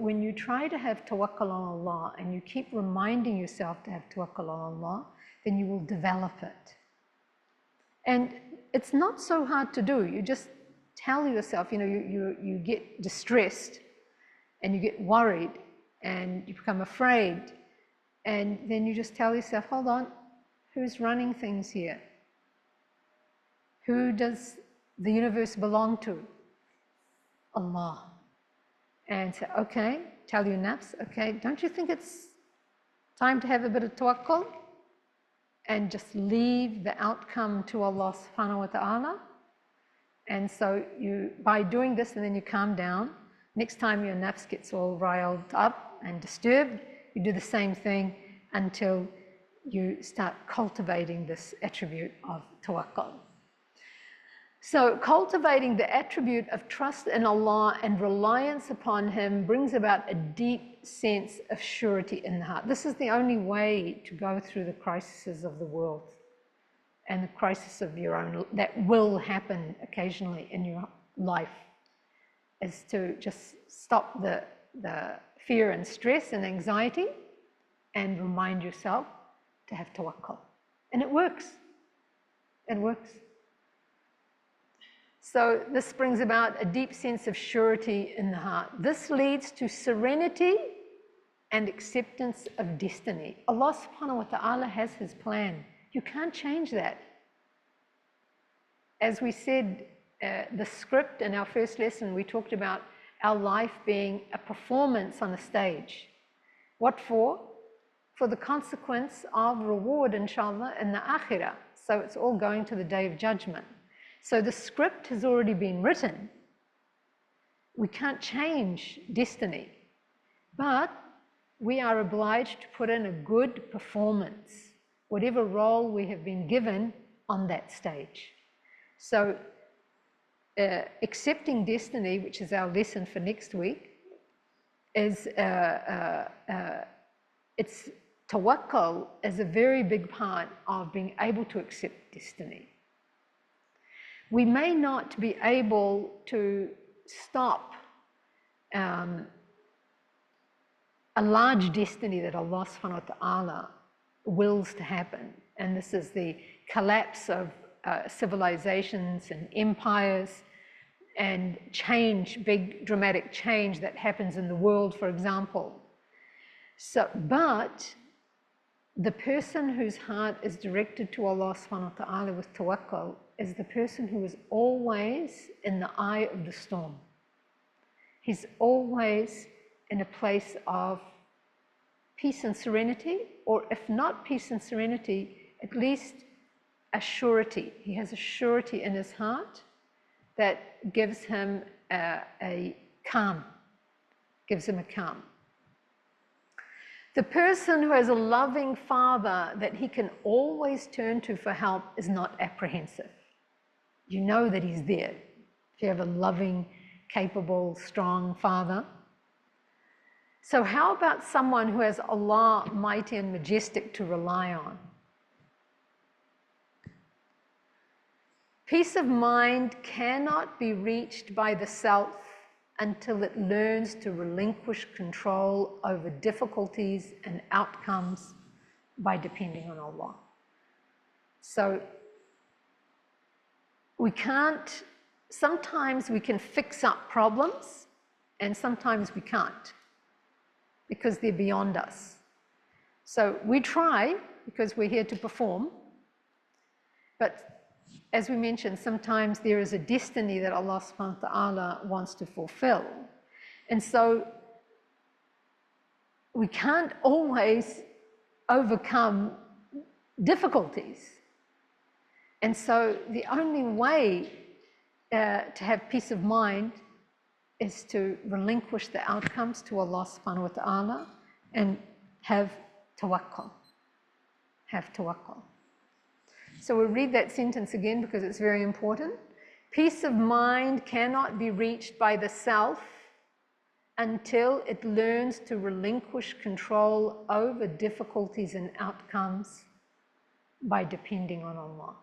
when you try to have tawakkul on Allah and you keep reminding yourself to have tawakkul on Allah, then you will develop it. And it's not so hard to do. You just tell yourself, you get distressed and you get worried and you become afraid. And then you just tell yourself, hold on, who's running things here? Who does the universe belong to? Allah. And say, okay, tell your nafs, okay, don't you think it's time to have a bit of tawakkul? And just leave the outcome to Allah subhanahu wa ta'ala. And so by doing this, and then you calm down, next time your nafs gets all riled up and disturbed, you do the same thing until you start cultivating this attribute of tawakkul. So cultivating the attribute of trust in Allah and reliance upon Him brings about a deep sense of surety in the heart. This is the only way to go through the crises of the world and the crisis of your own, that will happen occasionally in your life, is to just stop the fear and stress and anxiety and remind yourself to have tawakkul. And it works. It works. So this brings about a deep sense of surety in the heart. This leads to serenity and acceptance of destiny. Allah subhanahu wa ta'ala has His plan. You can't change that. As we said, the script in our first lesson, we talked about our life being a performance on a stage. What for? For the consequence of reward, inshallah, in the akhirah. So it's all going to the day of judgment. So the script has already been written. We can't change destiny, but we are obliged to put in a good performance, whatever role we have been given on that stage. So accepting destiny, which is our lesson for next week, is it's tawakkul is a very big part of being able to accept destiny. We may not be able to stop a large destiny that Allah subhanahu wa ta'ala wills to happen. And this is the collapse of civilizations and empires and change, big dramatic change that happens in the world, for example. So, but the person whose heart is directed to Allah subhanahu wa ta'ala with tawakkul is the person who is always in the eye of the storm. He's always in a place of peace and serenity, or if not peace and serenity, at least a surety. He has a surety in his heart that gives him a calm, gives him a calm. The person who has a loving father that he can always turn to for help is not apprehensive. You know that he's there. If you have a loving, capable, strong father. So how about someone who has Allah mighty and majestic to rely on? Peace of mind cannot be reached by the self until it learns to relinquish control over difficulties and outcomes by depending on Allah. So we can't, sometimes we can fix up problems and sometimes we can't because they're beyond us. So we try because we're here to perform, but as we mentioned, sometimes there is a destiny that Allah subhanahu wa ta'ala wants to fulfill. And so we can't always overcome difficulties. And so the only way to have peace of mind is to relinquish the outcomes to Allah subhanahu wa ta'ala and have tawakkul. Have tawakkul. So we'll read that sentence again because it's very important. Peace of mind cannot be reached by the self until it learns to relinquish control over difficulties and outcomes by depending on Allah.